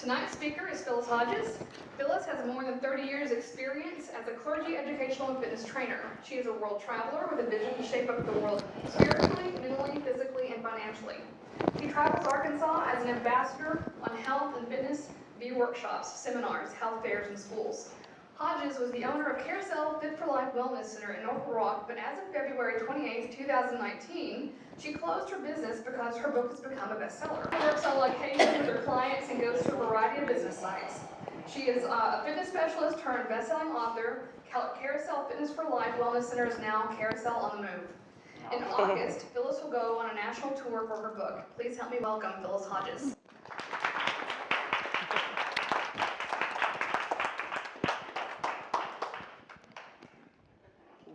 Tonight's speaker is Phyllis Hodges. Phyllis has more than 30 years experience as a clergy, educational, and fitness trainer. She is a world traveler with a vision to shape up the world spiritually, mentally, physically, and financially. She travels Arkansas as an ambassador on health and fitness via workshops, seminars, health fairs, and schools. Hodges was the owner of Carousel Fit-4-Life Wellness Center in North Rock, but as of February 28, 2019, she closed her business because her book has become a bestseller. She works on location with her clients and goes to a variety of business sites. She is a fitness specialist turned best-selling author. Carousel Fit-4-Life Wellness Center is now Carousel on the Move. In August, Phyllis will go on a national tour for her book. Please help me welcome Phyllis Hodges.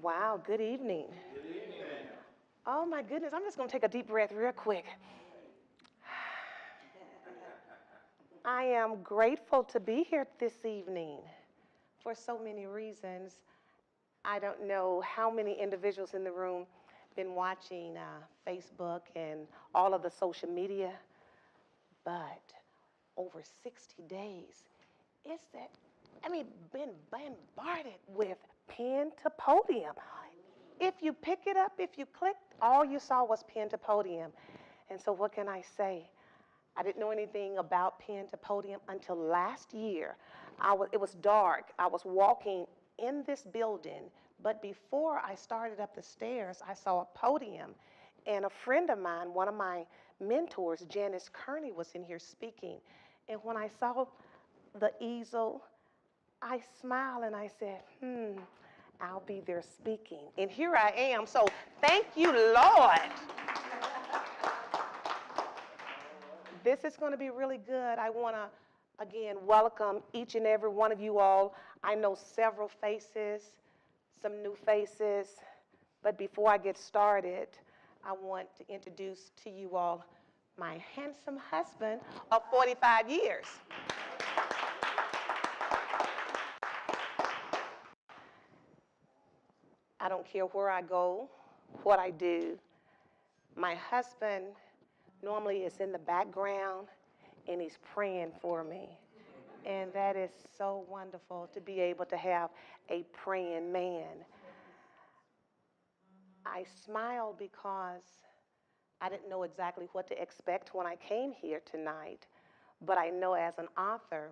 Wow, good evening. Good evening. Oh my goodness, I'm just going to take a deep breath real quick. I am grateful to be here this evening for so many reasons. I don't know how many individuals in the room been watching Facebook and all of the social media, but over 60 days, been bombarded with Pen to Podium. If you pick it up, if you clicked, all you saw was Pen to Podium. And so what can I say? I didn't know anything about Pen to Podium until last year. It was dark. I was walking in this building, but before I started up the stairs, I saw a podium, and a friend of mine, one of my mentors, Janice Kearney, was in here speaking. And when I saw the easel, I smiled and I said, I'll be there speaking. And here I am. So thank you, Lord. This is going to be really good. I want to, again, welcome each and every one of you all. I know several faces, some new faces. But before I get started, I want to introduce to you all my handsome husband of 45 years. I don't care where I go, what I do. My husband normally is in the background and he's praying for me. And that is so wonderful to be able to have a praying man. I smile because I didn't know exactly what to expect when I came here tonight. But I know as an author,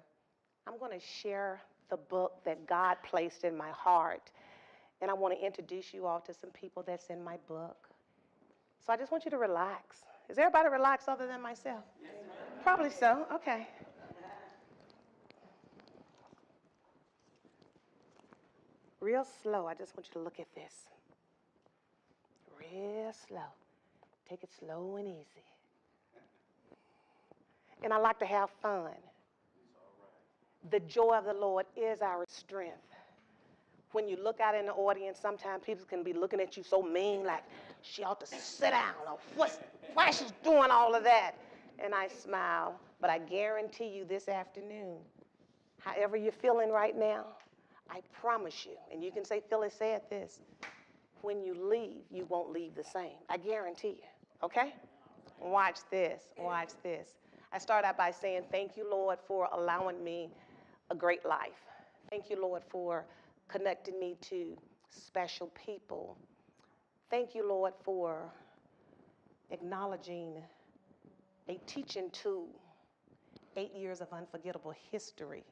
I'm going to share the book that God placed in my heart. And I want to introduce you all to some people that's in my book. So I just want you to relax. Is everybody relaxed other than myself? Yes, ma'am. Probably so. Okay. Real slow. I just want you to look at this. Real slow. Take it slow and easy. And I like to have fun. The joy of the Lord is our strength. When you look out in the audience, sometimes people can be looking at you so mean, like she ought to sit down, or why she's doing all of that. And I smile, but I guarantee you this afternoon, however you're feeling right now, I promise you, and you can say, Phyllis said this, when you leave, you won't leave the same. I guarantee you, okay? Watch this, watch this. I start out by saying, thank you, Lord, for allowing me a great life. Thank you, Lord, for connecting me to special people. Thank you, Lord, for acknowledging a teaching tool, 8 years of unforgettable history.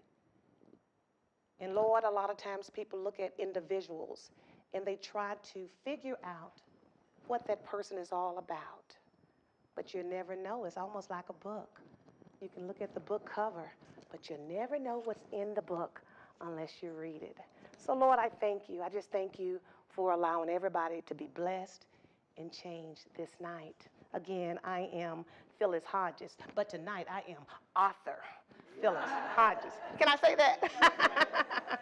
And Lord, a lot of times people look at individuals and they try to figure out what that person is all about. But you never know. It's almost like a book. You can look at the book cover, but you never know what's in the book unless you read it. So Lord, I thank you. I just thank you for allowing everybody to be blessed and changed this night. Again, I am Phyllis Hodges, but tonight I am author Phyllis Hodges. Can I say that?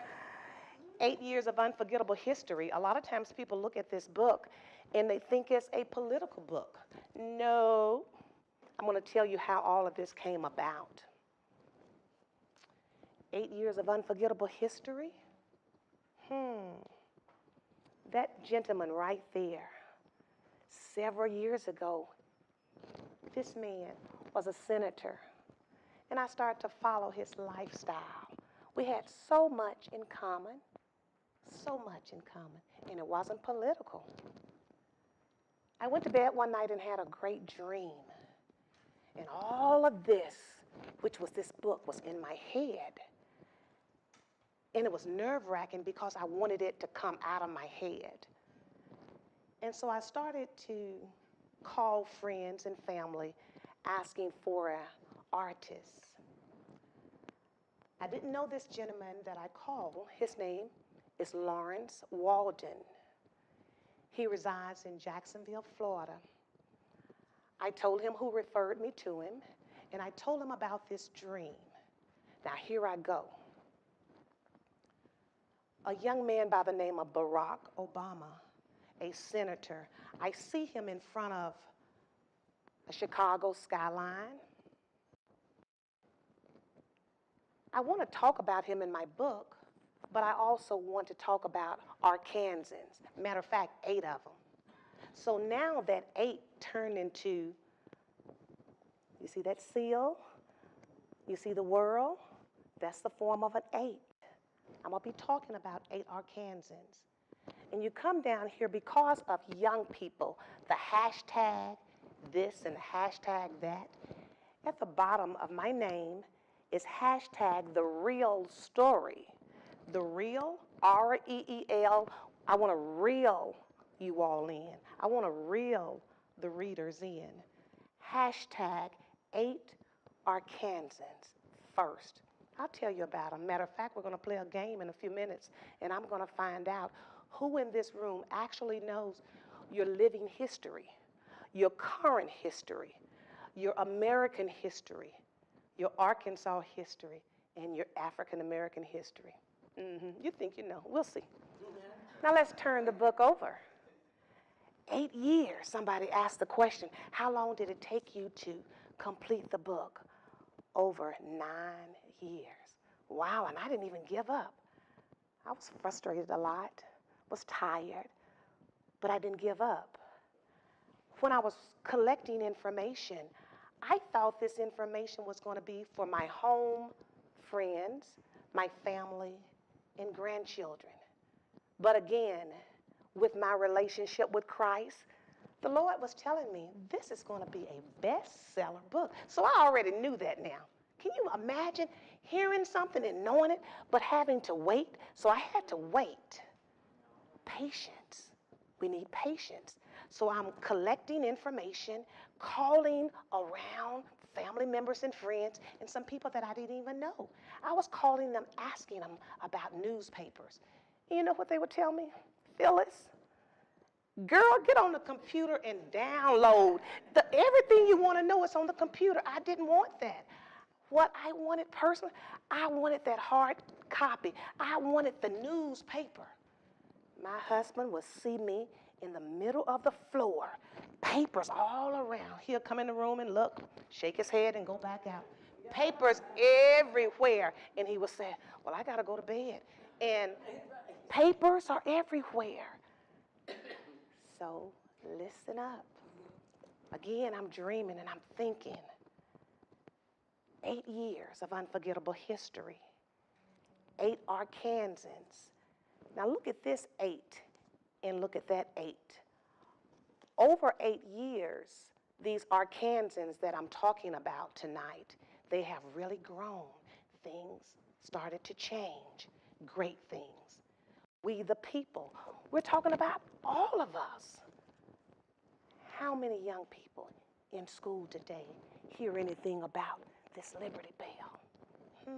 8 years of unforgettable history. A lot of times people look at this book and they think it's a political book. No, I'm going to tell you how all of this came about. 8 years of unforgettable history. That gentleman right there, several years ago, this man was a senator. and I started to follow his lifestyle. We had so much in common, and it wasn't political. I went to bed one night and had a great dream, and all of this, which was this book, was in my head. And it was nerve-wracking because I wanted it to come out of my head. And so I started to call friends and family asking for an artist. I didn't know this gentleman that I called. His name is Lawrence Walden. He resides in Jacksonville, Florida. I told him who referred me to him, and I told him about this dream. Now, here I go. A young man by the name of Barak Obama, a senator. I see him in front of a Chicago skyline. I want to talk about him in my book, but I also want to talk about Arkansans. Matter of fact, 8 of them. So now that 8 turned into, you see that seal? You see the world? That's the form of an 8. I'm going to be talking about 8 Arkansans. And you come down here because of young people, the hashtag this and the hashtag that. At the bottom of my name is hashtag the real story. The real, R-E-E-L. I want to reel you all in. I want to reel the readers in. Hashtag 8 Arkansans first. I'll tell you about them. Matter of fact, we're going to play a game in a few minutes, and I'm going to find out who in this room actually knows your living history, your current history, your American history, your Arkansas history, and your African American history. You think you know. We'll see. Now let's turn the book over. 8 years. Somebody asked the question, how long did it take you to complete the book? Over 9 years. Wow, and I didn't even give up. I was frustrated a lot, was tired, but I didn't give up. When I was collecting information, I thought this information was going to be for my home, friends, my family, and grandchildren. But again, with my relationship with Christ, the Lord was telling me, this is going to be a bestseller book. So I already knew that now. Can you imagine hearing something and knowing it, but having to wait? So I had to wait. Patience. We need patience. So I'm collecting information, calling around family members and friends, and some people that I didn't even know. I was calling them, asking them about newspapers. And you know what they would tell me? Phyllis, girl, get on the computer and download. Everything you want to know is on the computer. I didn't want that. What I wanted personally, I wanted that hard copy. I wanted the newspaper. My husband would see me in the middle of the floor, papers all around. He'll come in the room and look, shake his head and go back out. Papers everywhere. And he would say, well, I got to go to bed. And papers are everywhere. So listen up. Again, I'm dreaming and I'm thinking. 8 years of unforgettable history. 8 Arkansans. Now look at this 8 and look at that 8. Over 8 years, these Arkansans that I'm talking about tonight, they have really grown. Things started to change. Great things. We the people. We're talking about all of us. How many young people in school today hear anything about this Liberty Bell?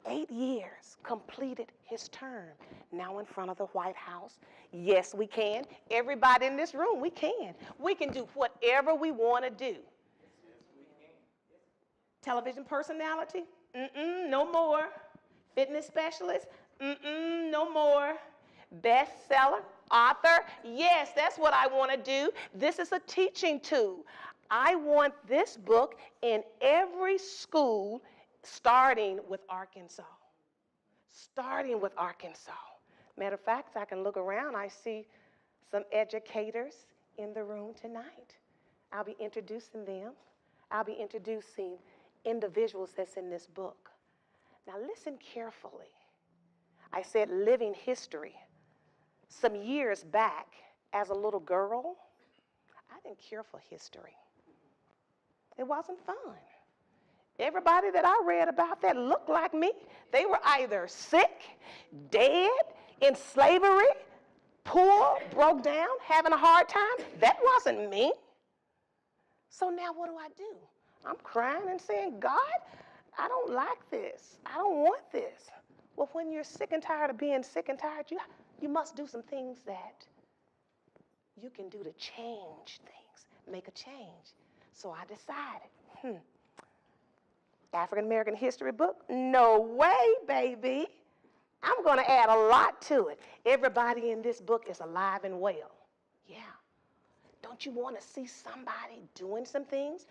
8 years, completed his term, now in front of the White House. Yes, we can. Everybody in this room, we can. We can do whatever we want to do. Television personality? No more. Fitness specialist? No more. Bestseller? Author? Yes, that's what I want to do. This is a teaching tool. I want this book in every school, starting with Arkansas. Starting with Arkansas. Matter of fact, I can look around. I see some educators in the room tonight. I'll be introducing them. I'll be introducing individuals that's in this book. Now listen carefully. I said living history. Some years back, as a little girl, I didn't care for history. It wasn't fun. Everybody that I read about that looked like me, they were either sick, dead, in slavery, poor, broke down, having a hard time. That wasn't me. So now what do? I'm crying and saying, God, I don't like this. I don't want this. Well, when you're sick and tired of being sick and tired, you must do some things that you can do to change things, make a change. So I decided, African American history book? No way, baby. I'm going to add a lot to it. Everybody in this book is alive and well. Yeah. Don't you want to see somebody doing some things,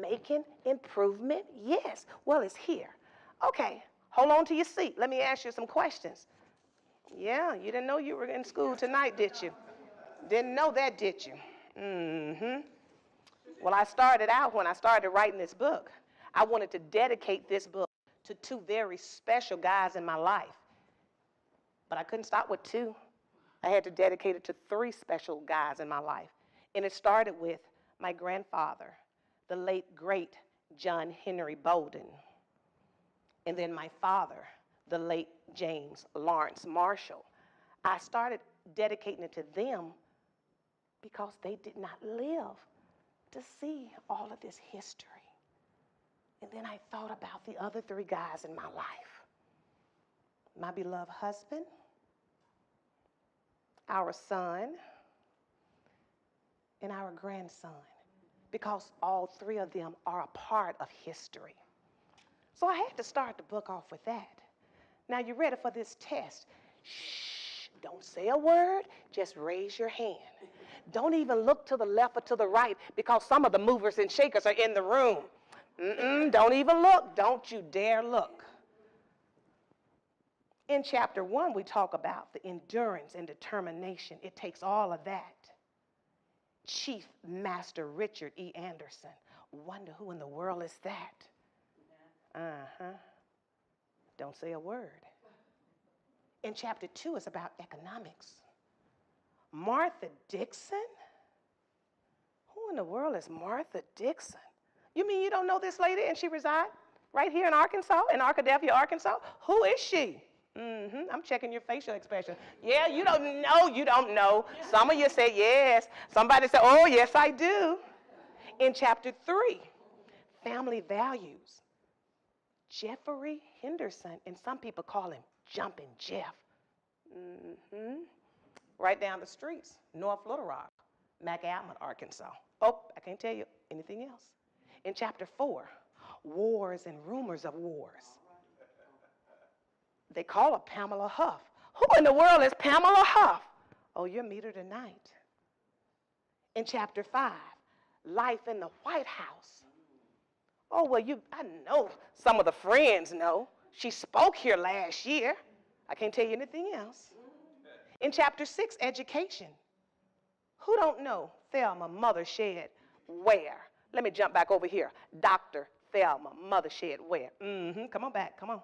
making improvement? Yes. Well, it's here. Okay, hold on to your seat. Let me ask you some questions. Yeah, you didn't know you were in school tonight, did you? Didn't know that, did you? Well, I started out when I started writing this book. I wanted to dedicate this book to two very special guys in my life. But I couldn't stop with two. I had to dedicate it to three special guys in my life. And it started with my grandfather, the late, great John Henry Bolden. And then my father, the late James Lawrence Marshall. I started dedicating it to them because they did not live to see all of this history. And then I thought about the other three guys in my life. My beloved husband, our son, and our grandson, because all three of them are a part of history. So I had to start the book off with that. Now, you ready for this test? Shh, don't say a word, just raise your hand. Don't even look to the left or to the right because some of the movers and shakers are in the room. Don't even look, don't you dare look. In chapter 1, we talk about the endurance and determination. It takes all of that. Chief Master Richard E. Anderson. Wonder who in the world is that? Don't say a word. In chapter 2, it's about economics. Martha Dixon? Who in the world is Martha Dixon? You mean you don't know this lady and she resides right here in Arkansas, in Arkadelphia, Arkansas? Who is she? I'm checking your facial expression. Yeah, you don't know. Some of you say yes. Somebody said, oh, yes, I do. In chapter 3, family values. Jeffrey Henderson, and some people call him Jumping Jeff. Right down the streets, North Little Rock, McAllen, Arkansas. Oh, I can't tell you anything else. In chapter 4, wars and rumors of wars. They call her Pamela Huff. Who in the world is Pamela Huff? Oh, you'll meet her tonight. In chapter 5, life in the White House. Oh, well, I know some of the friends know. She spoke here last year. I can't tell you anything else. In chapter 6, education. Who don't know Thelma Mothershed Ware? Let me jump back over here. Dr. Thelma Mothershed Ware. Come on back, come on.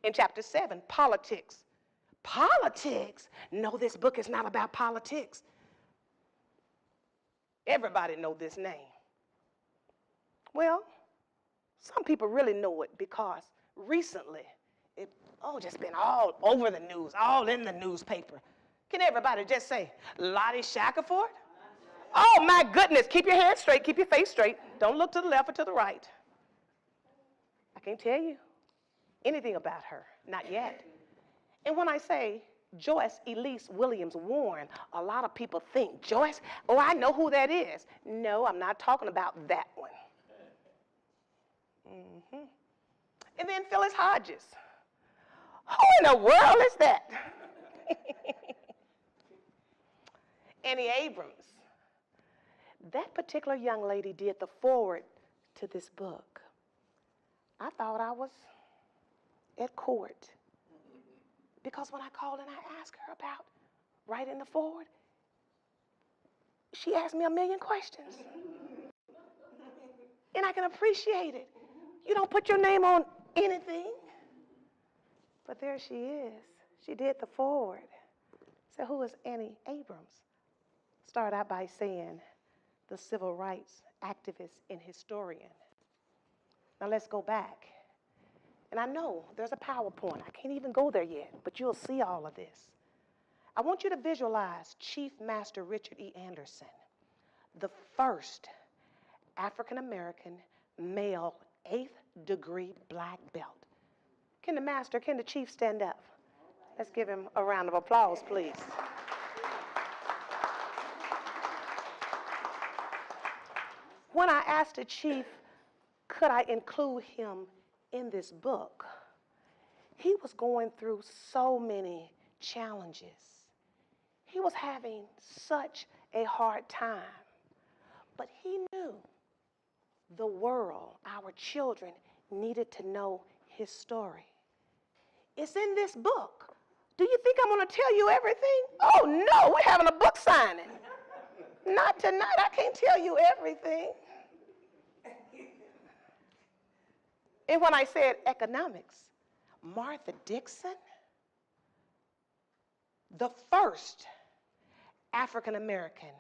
In chapter 7, politics. Politics? No, this book is not about politics. Everybody know this name. Well, some people really know it because recently, just been all over the news, all in the newspaper. Can everybody just say, Lottie Shackelford? Oh my goodness, keep your head straight, keep your face straight. Don't look to the left or to the right. I can't tell you anything about her, not yet. And when I say Joyce Elise Williams Warren, a lot of people think, Joyce, oh, I know who that is. No, I'm not talking about that one. And then Phyllis Hodges. Who in the world is that? Annie Abrams. That particular young lady did the foreword to this book. I thought I was at court because when I called and I asked her about writing the foreword, she asked me a million questions. And I can appreciate it. You don't put your name on anything. But there she is. She did the forward. So who is Annie Abrams? Start out by saying the civil rights activist and historian. Now let's go back. And I know there's a PowerPoint. I can't even go there yet, but you'll see all of this. I want you to visualize Chief Master Richard E. Anderson, the first African-American male 8th degree black belt. Can the chief stand up? Let's give him a round of applause, please. When I asked the chief, could I include him in this book, he was going through so many challenges. He was having such a hard time, but he knew the world, our children, needed to know his story. It's in this book. Do you think I'm going to tell you everything? Oh no, we're having a book signing. Not tonight, I can't tell you everything. And when I said economics, Martha Dixon, the first African-American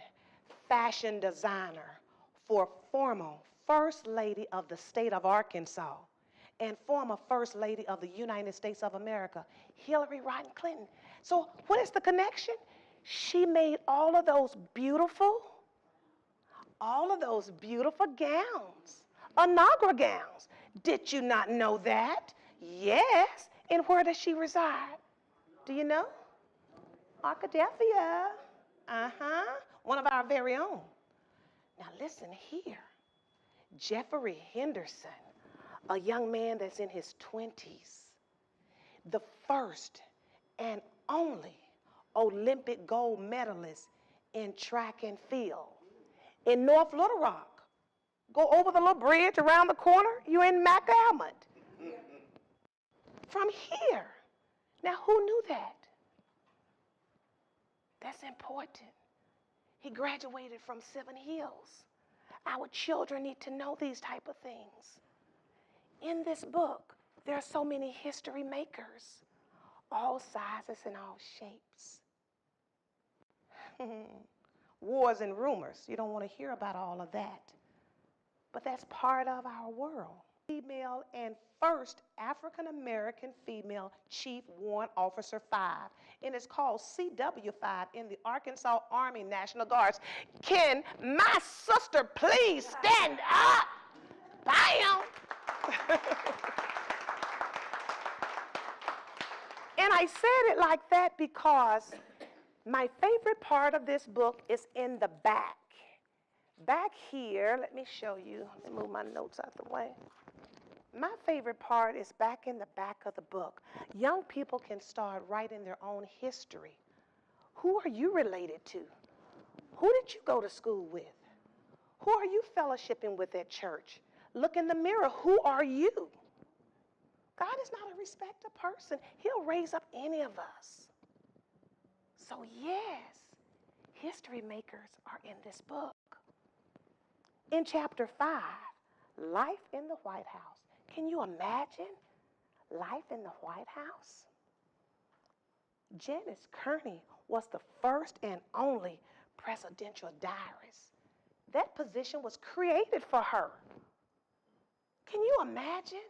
fashion designer for former First Lady of the state of Arkansas and former First Lady of the United States of America, Hillary Rodham Clinton. So what is the connection? She made all of those beautiful gowns, Anagra gowns. Did you not know that? Yes. And where does she reside? Do you know? Arkadelphia. One of our very own. Now listen here. Jeffrey Henderson, a young man that's in his 20s, the first and only Olympic gold medalist in track and field in North Little Rock. Go over the little bridge around the corner, you're in McAlmont. From here. Now, who knew that? That's important. He graduated from Seven Hills. Our children need to know these type of things. In this book, there are so many history makers, all sizes and all shapes. Wars and rumors. You don't want to hear about all of that. But that's part of our world. Female and first African-American female Chief Warrant Officer 5. And it's called CW5 in the Arkansas Army National Guards. Can my sister please stand up? Bam! And I said it like that because my favorite part of this book is in the back. Back here, let me show you. Let me move my notes out the way. My favorite part is back in the back of the book. Young people can start writing their own history. Who are you related to? Who did you go to school with? Who are you fellowshipping with at church? Look in the mirror. Who are you? God is not a respecter person. He'll raise up any of us. So yes, history makers are in this book. In chapter 5, life in the White House. Can you imagine life in the White House? Janice Kearney was the first and only presidential diarist. That position was created for her. Can you imagine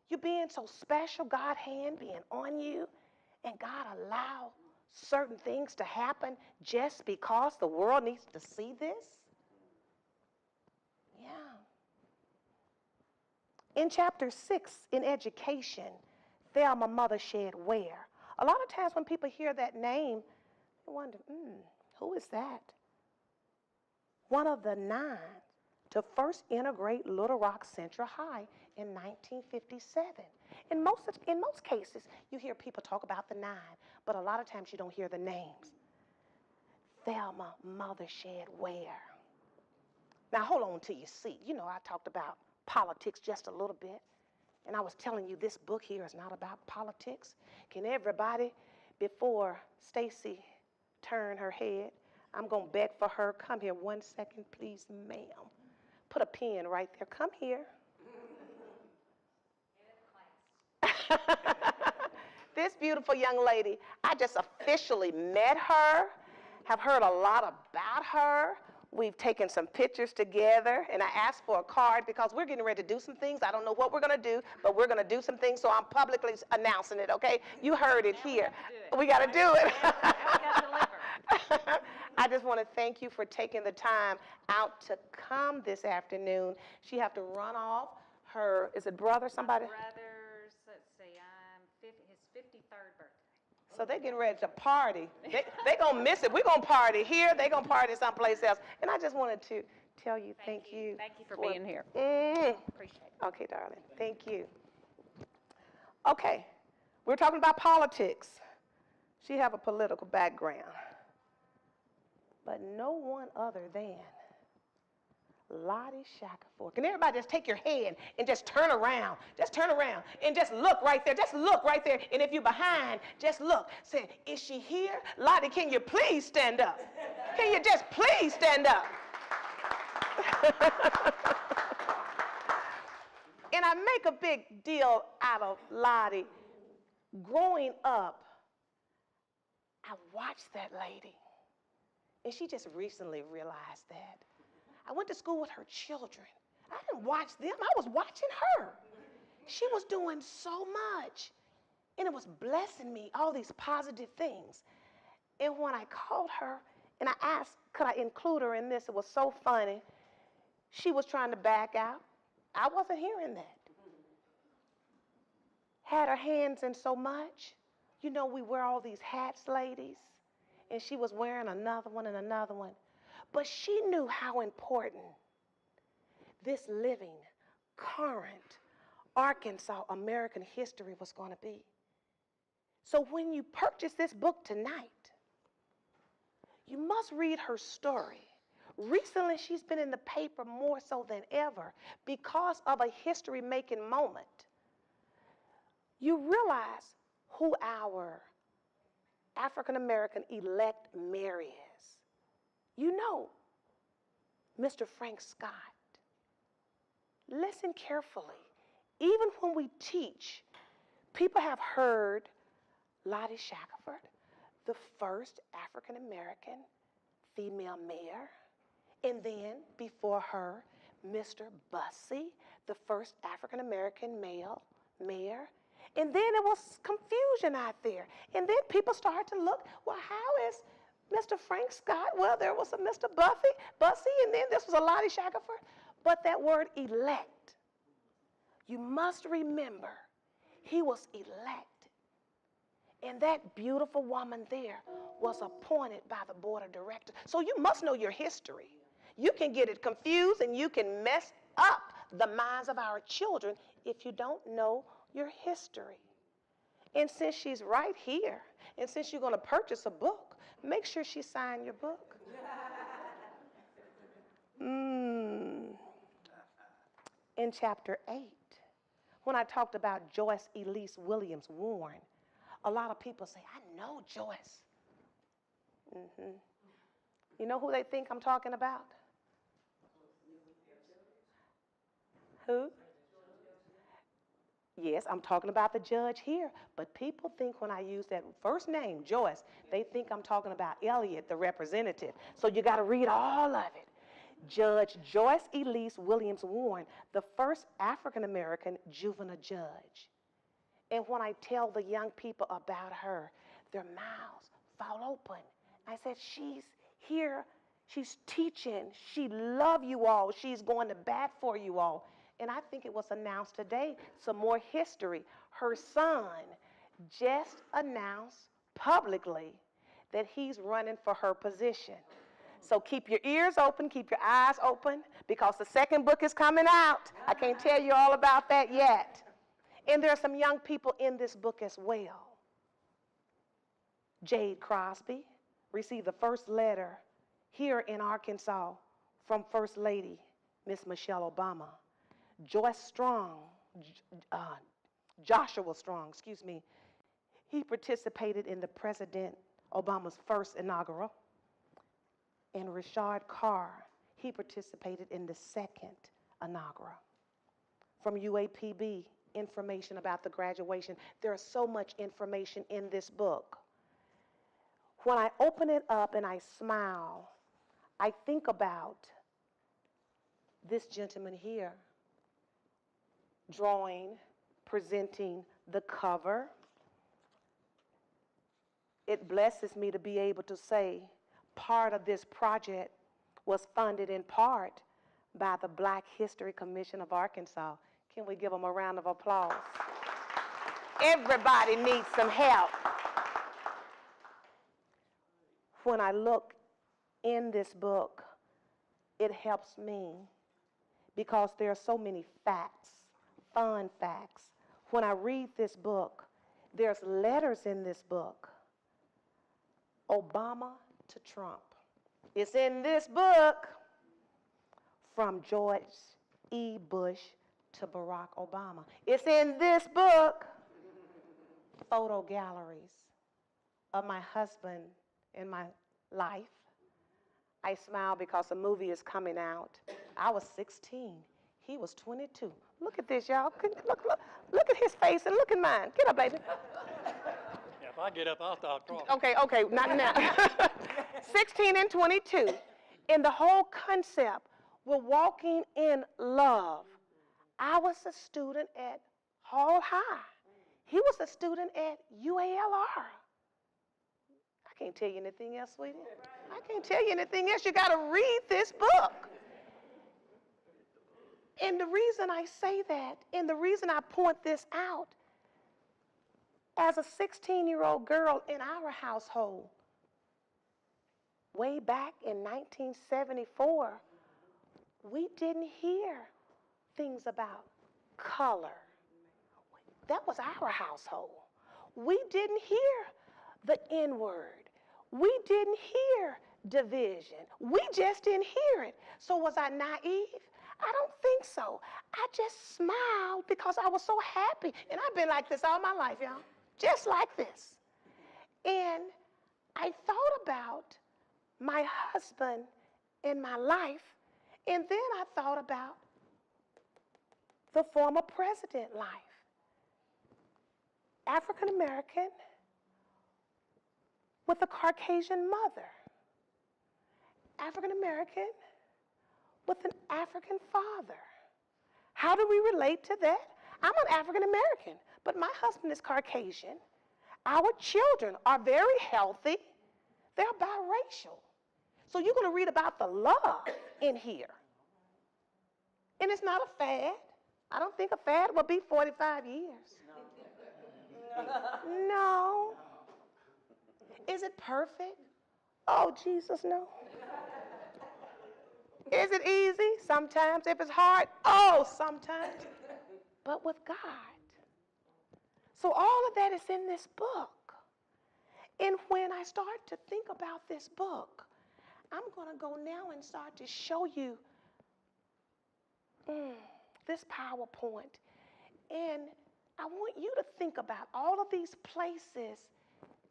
you being so special, God's hand being on you, and God allow certain things to happen just because the world needs to see this? Yeah. In chapter 6, in education, Thelma Mothershed Ware. A lot of times when people hear that name, they wonder, who is that? One of the 9 to first integrate Little Rock Central High in 1957. In most cases, you hear people talk about the 9, but a lot of times you don't hear the names. Thelma Mothershed Ware. Now, hold on till you see. You know, I talked about politics just a little bit, and I was telling you this book here is not about politics. Can everybody, before Stacy turn her head, I'm going to beg for her. Come here 1 second, please, ma'am. Put a pen right there. Come here. This beautiful young lady, I just officially met her, have heard a lot about her. We've taken some pictures together, and I asked for a card because we're getting ready to do some things. I don't know what we're going to do, but we're going to do some things, so I'm publicly announcing it, okay? You heard it here. We got to do it. I just want to thank you for taking the time out to come this afternoon. She have to run off. Her, is it brother, somebody? My brother's, let's see, his 53rd birthday. So they're getting ready to party. They going to miss it. We're going to party here. They're going to party someplace else. And I just wanted to tell you thank you. Thank you for being here. Appreciate it. Okay, darling. Thank you. Okay. We're talking about politics. She have a political background. But no one other than Lottie Shackelford. Can everybody just take your hand and just turn around? Just turn around and just look right there. Just look right there. And if you're behind, just look. Say, is she here? Lottie, can you please stand up? Can you just please stand up? And I make a big deal out of Lottie. Growing up, I watched that lady. And she just recently realized that. I went to school with her children. I didn't watch them, I was watching her. She was doing so much. And it was blessing me, all these positive things. And when I called her and I asked, could I include her in this? It was so funny. She was trying to back out. I wasn't hearing that. Had her hands in so much. You know, we wear all these hats, ladies. And she was wearing another one and another one. But she knew how important this living, current Arkansas American history was going to be. So when you purchase this book tonight, you must read her story. Recently, she's been in the paper more so than ever because of a history-making moment. You realize who our African-American elect mayor is. You know, Mr. Frank Scott. Listen carefully. Even when we teach, people have heard Lottie Shackelford, the first African-American female mayor, and then before her, Mr. Bussey, the first African-American male mayor. And then it was confusion out there. And then people started to look, well, how is Mr. Frank Scott? Well, there was a Mr. Bussey, and then this was a Lottie Shackelford. But that word elect, you must remember, he was elect. And that beautiful woman there was appointed by the board of directors. So you must know your history. You can get it confused and you can mess up the minds of our children if you don't know your history. And since she's right here, and since you're going to purchase a book, make sure she sign your book. In chapter 8, when I talked about Joyce Elise Williams Warren, a lot of people say, I know Joyce. You know who they think I'm talking about? Who? Yes, I'm talking about the judge here, but people think when I use that first name, Joyce, they think I'm talking about Elliot, the representative. So you got to read all of it. Judge Joyce Elise Williams Warren, the first African-American juvenile judge. And when I tell the young people about her, their mouths fall open. I said, she's here, she's teaching, she loves you all, she's going to bat for you all. And I think it was announced today, some more history. Her son just announced publicly that he's running for her position. So keep your ears open, keep your eyes open, because the second book is coming out. I can't tell you all about that yet. And there are some young people in this book as well. Jade Crosby received the first letter here in Arkansas from First Lady, Miss Michelle Obama. Joshua Strong, he participated in the President Obama's first inaugural. And Rashard Carr, he participated in the second inaugural. From UAPB, information about the graduation. There's so much information in this book. When I open it up and I smile, I think about this gentleman here drawing, presenting the cover. It blesses me to be able to say part of this project was funded in part by the Black History Commission of Arkansas. Can we give them a round of applause? Everybody needs some help. When I look in this book, it helps me because there are so many facts, fun facts. When I read this book, there's letters in this book. Obama to Trump. It's in this book. From George E. Bush to Barack Obama. It's in this book. Photo galleries of my husband in my life. I smile because a movie is coming out. I was 16. He was 22. Look at this, y'all. Look at his face and look at mine. Get up, baby. Yeah, if I get up, I'll start crawling. Okay, not now. 16 and 22. And the whole concept, we're walking in love. I was a student at Hall High. He was a student at UALR. I can't tell you anything else, sweetie. I can't tell you anything else. You got to read this book. And the reason I say that, and the reason I point this out, as a 16-year-old girl in our household, way back in 1974, we didn't hear things about color. That was our household. We didn't hear the N-word. We didn't hear division. We just didn't hear it. So was I naive? I don't think so. I just smiled because I was so happy. And I've been like this all my life, y'all. Just like this. And I thought about my husband in my life, and then I thought about the former president life. African American with a Caucasian mother. African American with an African father. How do we relate to that? I'm an African American, but my husband is Caucasian. Our children are very healthy. They're biracial. So you're going to read about the love in here. And it's not a fad. I don't think a fad will be 45 years. No. Is it perfect? Oh, Jesus, no. Is it easy? Sometimes. If it's hard, oh, sometimes. But with God. So all of that is in this book. And when I start to think about this book, I'm going to go now and start to show you this PowerPoint. And I want you to think about all of these places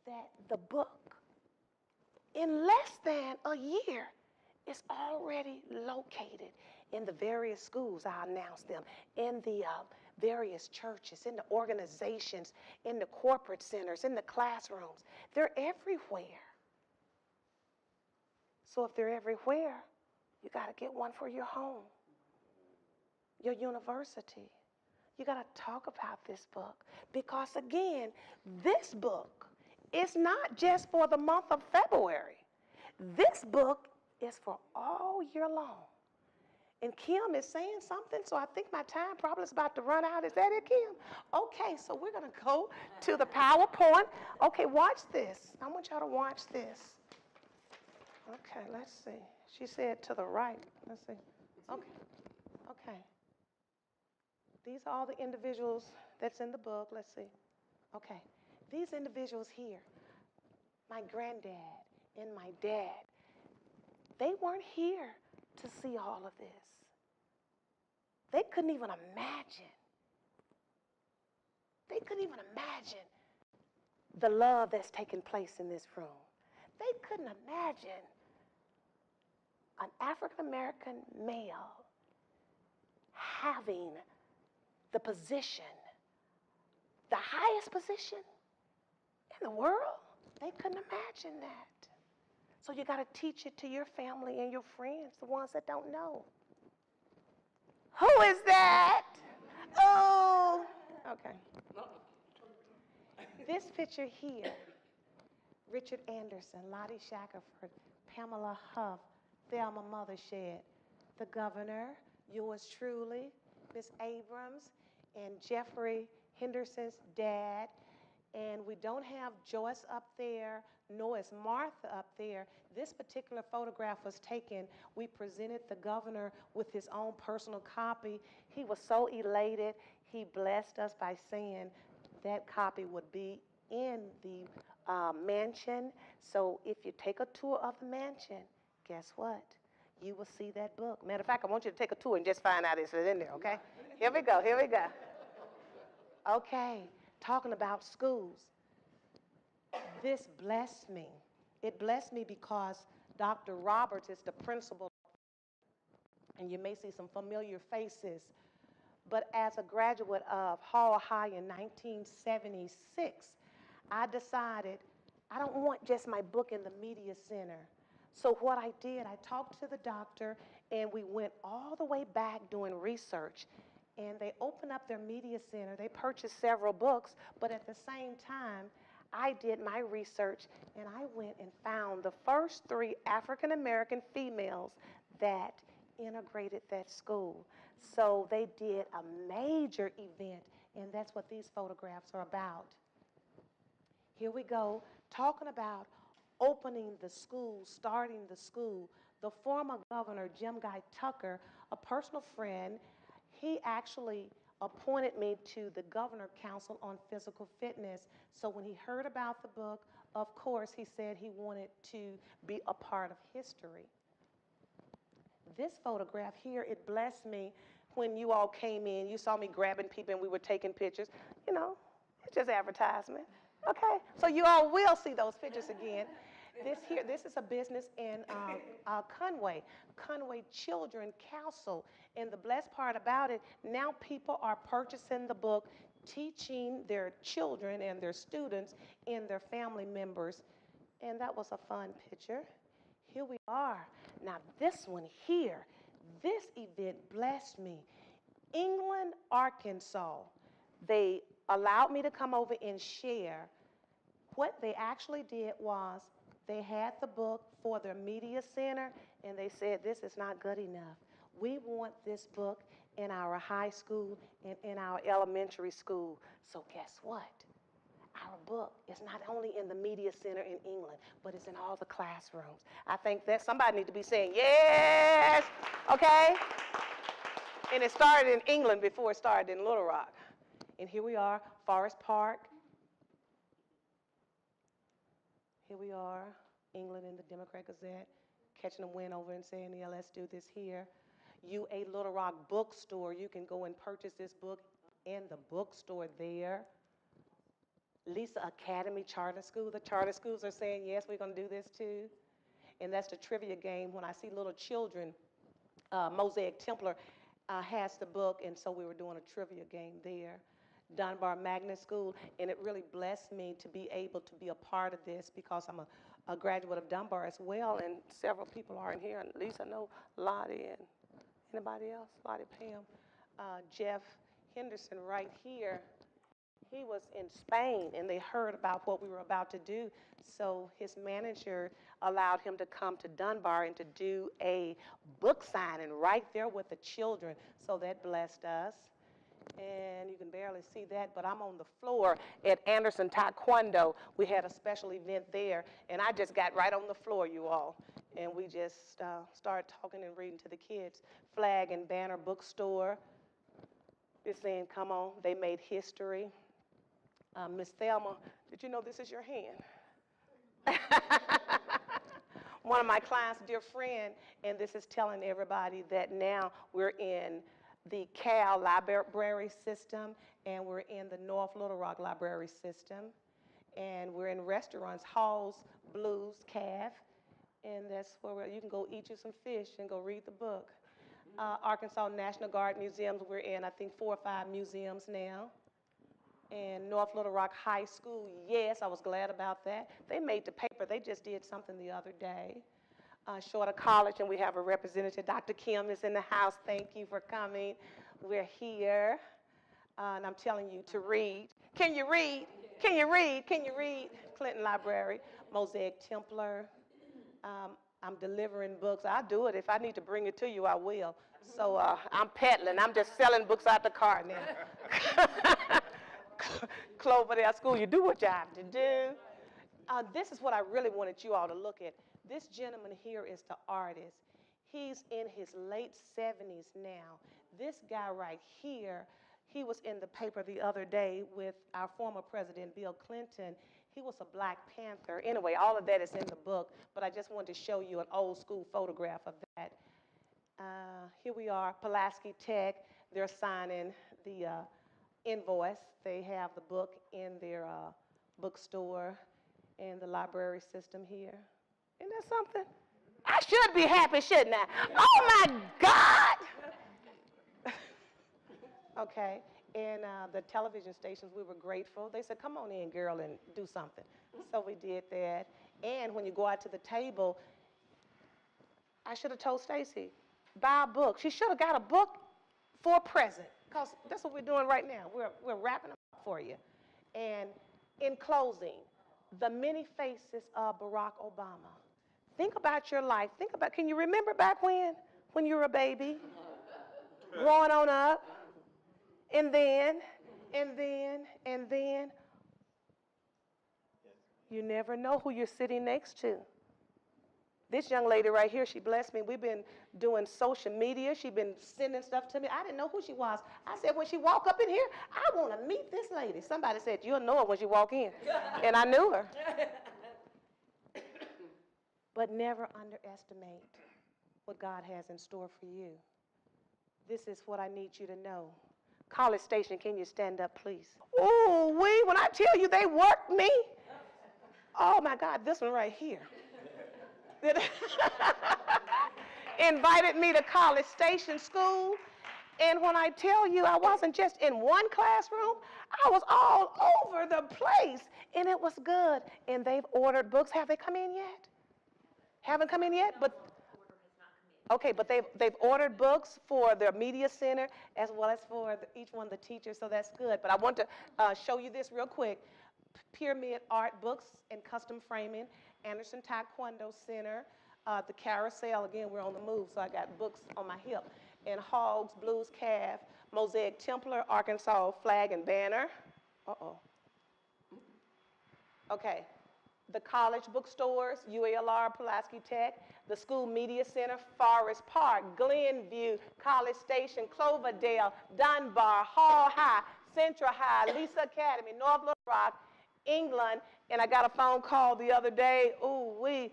that the book, in less than a year, is already located in the various schools. I'll announce them. In the various churches, in the organizations, in the corporate centers, in the classrooms. They're everywhere. So if they're everywhere, you got to get one for your home, your university. You got to talk about this book. Because again, this book is not just for the month of February. This book is for all year long. And Kim is saying something, so I think my time probably is about to run out. Is that it, Kim? Okay, so we're going to go to the PowerPoint. Okay, watch this. I want y'all to watch this. Okay, let's see. She said to the right. Let's see. Okay. These are all the individuals that's in the book. Let's see. Okay. These individuals here, my granddad and my dad, they weren't here to see all of this. They couldn't even imagine. They couldn't even imagine the love that's taking place in this room. They couldn't imagine an African American male having the position the highest position in the world. They couldn't imagine that. So you got to teach it to your family and your friends, the ones that don't know. Who is that? Oh, okay. This picture here, Richard Anderson, Lottie Shackelford, Pamela Huff, Thelma Mothershed, the governor, yours truly, Miss Abrams, and Jeffrey Henderson's dad. And we don't have Joyce up there, nor is Martha up there. This particular photograph was taken. We presented the governor with his own personal copy. He was so elated. He blessed us by saying that copy would be in the mansion. So if you take a tour of the mansion, guess what? You will see that book. Matter of fact, I want you to take a tour and just find out it's in there, okay? Here we go, here we go. Okay, talking about schools. This blessed me. It blessed me because Dr. Roberts is the principal, and you may see some familiar faces. But as a graduate of Hall High in 1976, I decided I don't want just my book in the media center. So what I did, I talked to the doctor, and we went all the way back doing research. And they opened up their media center. They purchased several books, but at the same time, I did my research, and I went and found the first 3 African-American females that integrated that school. So they did a major event, and that's what these photographs are about. Here we go, talking about opening the school, starting the school. The former governor, Jim Guy Tucker, a personal friend, he actually appointed me to the Governor Council on Physical Fitness. So when he heard about the book, of course, he said he wanted to be a part of history. This photograph here, it blessed me when you all came in. You saw me grabbing people and we were taking pictures. You know, it's just advertisement. Okay, so you all will see those pictures again. This is a business in Conway Children Council. And the blessed part about it, now people are purchasing the book, teaching their children and their students and their family members. And that was a fun picture. Here we are. Now this one here, this event blessed me. England, Arkansas, they allowed me to come over and share. What they actually did was they had the book for their media center, and they said, this is not good enough. We want this book in our high school and in our elementary school. So guess what? Our book is not only in the media center in England, but it's in all the classrooms. I think that somebody needs to be saying, yes, okay? And it started in England before it started in Little Rock. And here we are, Forest Park. Here we are, England in the Democrat Gazette, catching a win over and saying, yeah, let's do this here. UA Little Rock bookstore, you can go and purchase this book in the bookstore there. Lisa Academy Charter School, the charter schools are saying, yes, we're going to do this too. And that's the trivia game. When I see little children, Mosaic Templar has the book, and so we were doing a trivia game there. Dunbar Magnet School, and it really blessed me to be able to be a part of this because I'm a graduate of Dunbar as well, and several people are in here. And at least I know Lottie and anybody else, Lottie, Pam, Jeff Henderson right here. He was in Spain, and they heard about what we were about to do, so his manager allowed him to come to Dunbar and to do a book signing right there with the children, so that blessed us. And you can barely see that, but I'm on the floor at Anderson Taekwondo. We had a special event there, and I just got right on the floor, you all. And we just started talking and reading to the kids. Flag and Banner Bookstore is saying, come on, they made history. Miss Thelma, did you know this is your hand? One of my clients, dear friend, and this is telling everybody that now we're in the Cal Library System, and we're in the North Little Rock Library System, and we're in restaurants, Halls, Blues, Calf, and that's where you can go eat you some fish and go read the book. Arkansas National Guard Museums, we're in, I think, 4 or 5 museums now. And North Little Rock High School, yes, I was glad about that. They made the paper. They just did something the other day. Shorter College, and we have a representative. Dr. Kim is in the house. Thank you for coming. We're here, and I'm telling you to read. Can you read? Can you read? Can you read? Clinton Library, Mosaic Templar. I'm delivering books. I'll do it. If I need to bring it to you, I will. So I'm peddling. I'm just selling books out the car now. Cloverdale School, you do what you have to do. This is what I really wanted you all to look at. This gentleman here is the artist. He's in his late 70s now. This guy right here, he was in the paper the other day with our former president, Bill Clinton. He was a Black Panther. Anyway, all of that is in the book, but I just wanted to show you an old school photograph of that. Here we are, Pulaski Tech. They're signing the invoice. They have the book in their bookstore and the library system here. Isn't that something? I should be happy, shouldn't I? Oh my God! Okay, and the television stations, we were grateful. They said, come on in, girl, and do something. So we did that. And when you go out to the table, I should have told Stacy, buy a book. She should have got a book for a present, because that's what we're doing right now. We're wrapping them up for you. And in closing, the many faces of Barack Obama. Think about your life. Can you remember back when you were a baby? Growing on up, and then, you never know who you're sitting next to. This young lady right here, she blessed me. We've been doing social media. She's been sending stuff to me. I didn't know who she was. I said, when she walked up in here, I want to meet this lady. Somebody said, you'll know her when she walk in. And I knew her. But never underestimate what God has in store for you. This is what I need you to know. College Station, can you stand up, please? Ooh, when I tell you they worked me. Oh my God, this one right here. Invited me to College Station School. And when I tell you I wasn't just in one classroom, I was all over the place. And it was good. And they've ordered books. Have they come in yet? Haven't come in yet? But okay, but they've ordered books for their media center as well as for each one of the teachers, so that's good. But I want to show you this real quick. Pyramid Art Books and Custom Framing, Anderson Taekwondo Center, the Carousel, again, we're on the move, so I got books on my hip, and Hogs, Blues Calf, Mosaic Templar, Arkansas Flag and Banner. Uh-oh. Okay. The college bookstores, UALR, Pulaski Tech, the School Media Center, Forest Park, Glenview, College Station, Cloverdale, Dunbar, Hall High, Central High, Lisa Academy, North Little Rock, England, and I got a phone call the other day. I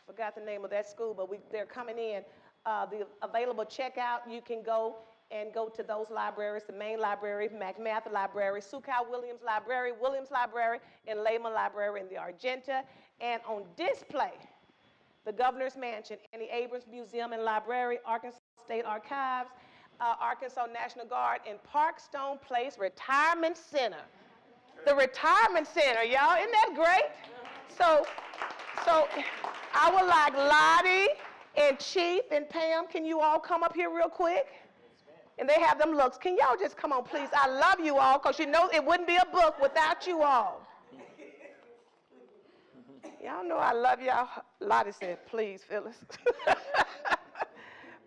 forgot the name of that school, but they're coming in. The available checkout, you can go to those libraries, the main library, McMath Library, Sukkal Williams Library, and Lehman Library in the Argenta. And on display, the Governor's Mansion, Annie Abrams Museum and Library, Arkansas State Archives, Arkansas National Guard, and Parkstone Place Retirement Center. The Retirement Center, y'all, isn't that great? So I would like Lottie and Chief and Pam, can you all come up here real quick? And they have them looks. Can y'all just come on, please? I love you all, because you know it wouldn't be a book without you all. Y'all know I love y'all. Lottie said, please, Phyllis.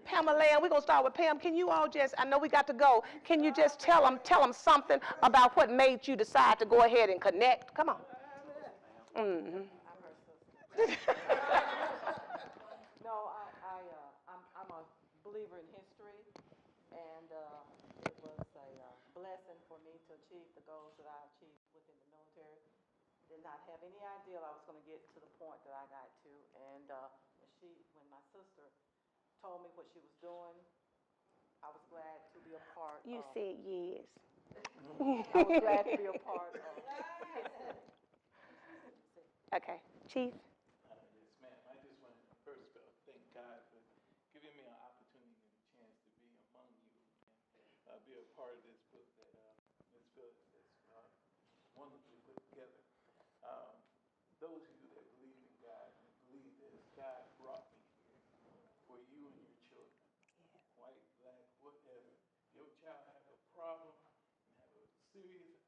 Pamela, and we're going to start with Pam. Can you all just, I know we got to go, can you just tell them something about what made you decide to go ahead and connect? Come on. Mm-hmm. No, I'm a believer in history, and it was a blessing for me to achieve the goals that I achieved within the military. Did not have any idea I was going to get to the point that I got to, and when my sister told me what she was doing, I was glad to be a part of. You said yes. I was glad to be a part of. Okay, Chief. Yes, ma'am. I just want to first thank God for giving me an opportunity and a chance to be among you and be a part of this book that Ms. Phyllis has wonderfully put together. Those of you that believe in God and believe this, God brought me here for you and your children, white, black, whatever. Your child have a problem, have a serious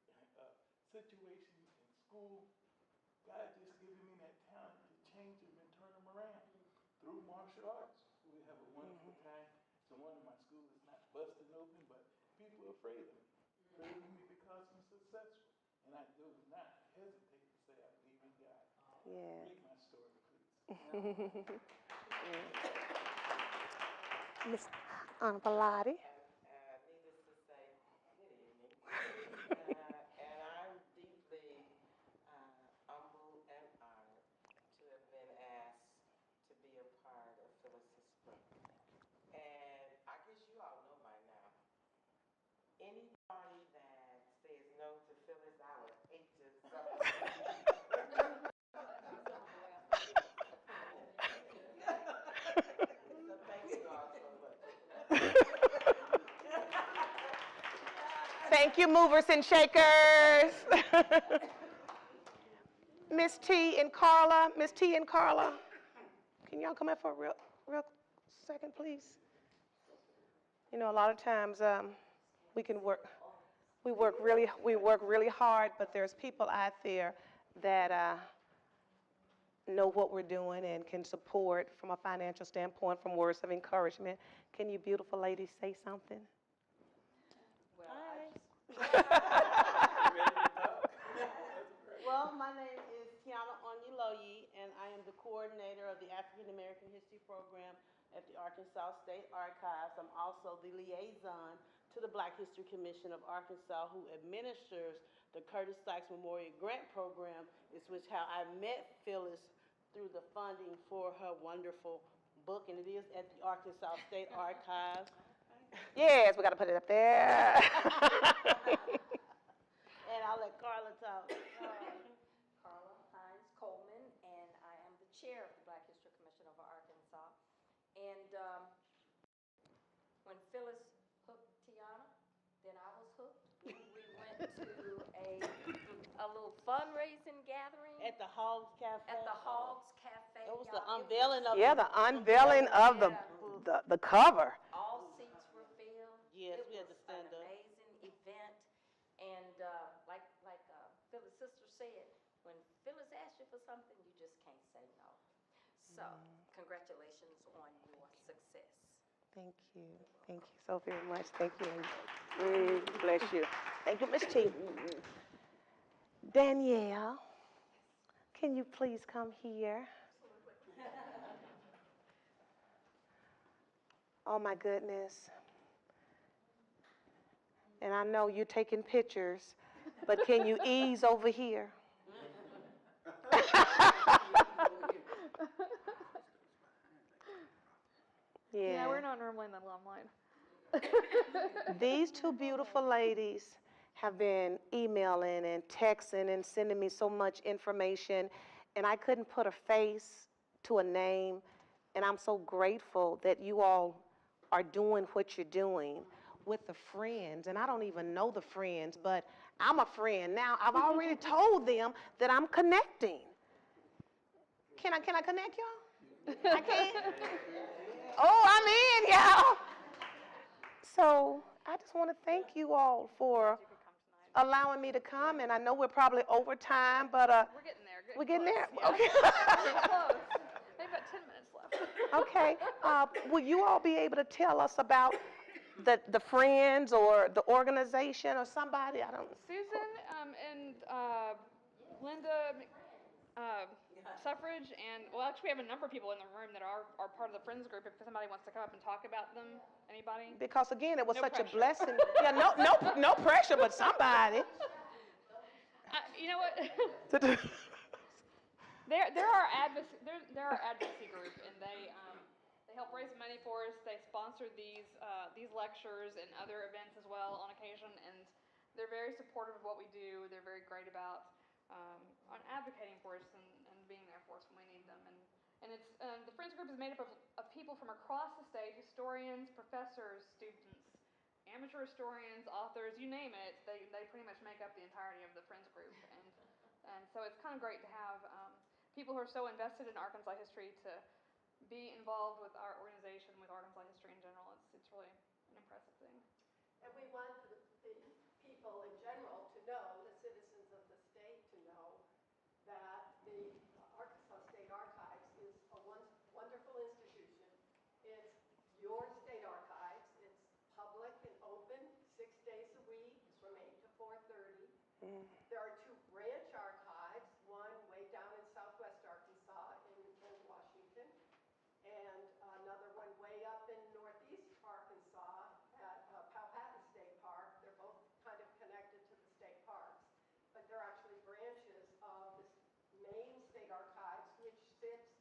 situation in school. God just given me that talent to change them and turn them around through martial arts. We have a wonderful time. So one of my schools is not busted open, but people are afraid of me. Afraid of me because I'm successful. And I do not hesitate to say I believe in God. Yeah. Read my story, please. Miss Anvalati. Needless to say, good evening. And I'm deeply humbled and honored to have been asked to be a part of Phyllis's book. And I guess you all know by now, anybody that says no to Phyllis, I would hate to So thank you all so much. Thank you, movers and shakers. Miss T and Carla, can y'all come in for a real second, please? You know, a lot of times we work really hard, but there's people out there that know what we're doing and can support from a financial standpoint, from words of encouragement. Can you beautiful ladies say something? Well, my name is Tiana Onyeloyi, and I am the coordinator of the African American History Program at the Arkansas State Archives. I'm also the liaison to the Black History Commission of Arkansas, who administers the Curtis Sykes Memorial Grant Program, is which how I met Phyllis through the funding for her wonderful book, and it is at the Arkansas State Archives. Yes, we got to put it up there. And I'll let Carla talk. Carla Hines Coleman, and I am the chair of the Black History Commission of Arkansas. And when Phyllis hooked Tiana, then I was hooked. We went to a little fundraising gathering At the Hogs Cafe. at the Hogs Cafe. It was the Y'all, unveiling of The unveiling of the cover. all seats were filled. Yes, It we had to was stand an up. amazing event. And like Phyllis' sister said, when Phyllis asks you for something, you just can't say no. So, congratulations on your success. Thank you. Thank you so very much. Thank you. Bless you. Thank you, Miss T. Danielle, can you please come here? Oh my goodness. And I know you're taking pictures, but can you ease over here? Yeah, we're not normally in the limelight. These two beautiful ladies have been emailing and texting and sending me so much information, and I couldn't put a face to a name, and I'm so grateful that you all are doing what you're doing with the friends, and I don't even know the friends, but I'm a friend now. I've already told them that I'm connecting. Can I connect y'all? I can? Oh, I'm in, y'all. So I just want to thank you all for allowing me to come, and I know we're probably over time, but We're getting there. we're getting there. Yeah. Okay. We're close. Maybe about 10 minutes left. Okay. Will you all be able to tell us about the friends or the organization or somebody? I don't. Susan and Linda Suffrage, and well, actually, we have a number of people in the room that are part of the friends group. If somebody wants to come up and talk about them, anybody? Because again, it was No such pressure. a blessing. Yeah, no pressure, but somebody. You know what? They're our advocacy group, and they help raise money for us. They sponsor these lectures and other events as well on occasion, and they're very supportive of what we do. They're very great about on advocating for us and being there for us when we need them. And it's the Friends Group is made up of people from across the state: historians, professors, students, amateur historians, authors, you name it, they pretty much make up the entirety of the Friends group. And so it's kind of great to have people who are so invested in Arkansas history to be involved with our organization, with Arkansas history in general. It's really an impressive thing. And we want the people in general to know, the citizens of the state to know, that the Arkansas State Archives is a wonderful institution. It's your state archives. It's public and open 6 days a week from 8 to 4:30. There are 2 branch archives, one way down in southwest Arkansas in Washington, and another one way up in northeast Arkansas at Powhatan State Park. They're both kind of connected to the state parks, but they're actually branches of this main state archives, which sits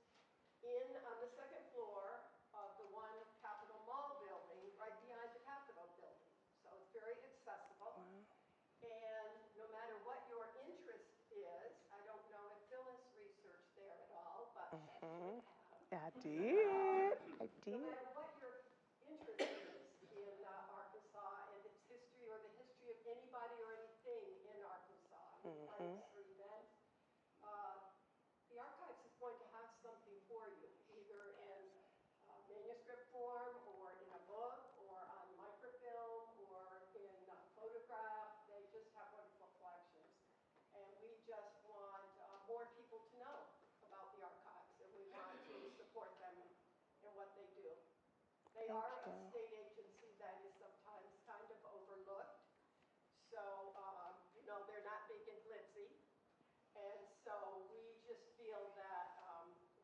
on the 2nd floor of the one Capitol Mall building, right behind the Capitol building. So it's very accessible. And no matter what your interest is, I don't know if Phyllis researched there at all, but she should have. I did. No matter what your interest is in Arkansas and its history, or the history of anybody or anything in Arkansas, place or event, the archives is going to have something for you, either in manuscript form, or in a book, or on microfilm, or in photograph. They just have wonderful collections. And we just want more people to know about the archives, and we want to support them in what they do. They are a state agency that is sometimes kind of overlooked. So, they're not big and glitzy. And so we just feel that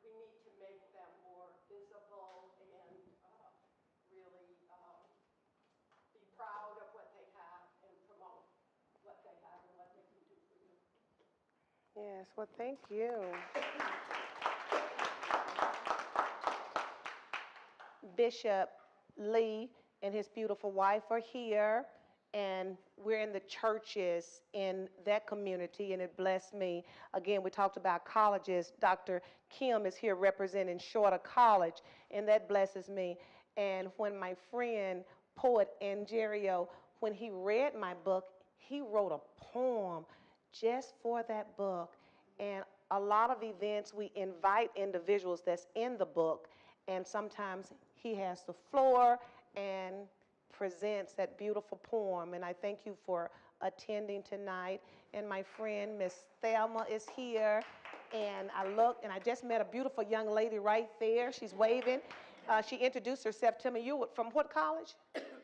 we need to make them more visible and really be proud of what they have and promote what they have and what they can do for you. Yes, well, thank you. Bishop Lee and his beautiful wife are here, and we're in the churches in that community, and it blessed me. Again, we talked about colleges. Dr. Kim is here representing Shorter College, and that blesses me. And when my friend, poet Angerio, when he read my book, he wrote a poem just for that book. And a lot of events, we invite individuals that's in the book, and sometimes he has the floor and presents that beautiful poem. And I thank you for attending tonight. And my friend, Miss Thelma, is here. And I look, and I just met a beautiful young lady right there. She's waving. She introduced herself to me. You from what college? University of Central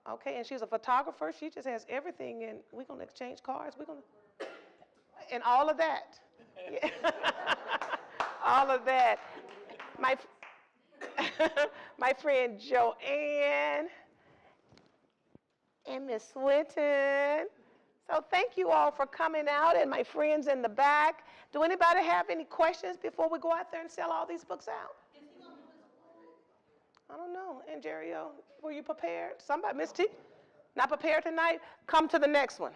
Arkansas. Okay, and she's a photographer. She just has everything, and we're going to exchange cards. We're going to, and all of that. Yeah. All of that. My friend Joanne and Miss Swinton. So thank you all for coming out, and my friends in the back. Do anybody have any questions before we go out there and sell all these books out? I don't know. Angerio, were you prepared? Somebody, Miss T? Not prepared tonight? Come to the next one.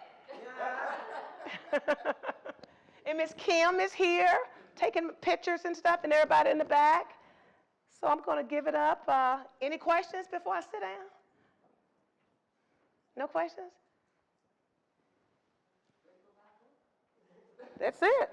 And Miss Kim is here, taking pictures and stuff, and everybody in the back. So I'm going to give it up. Any questions before I sit down? No questions? That's it.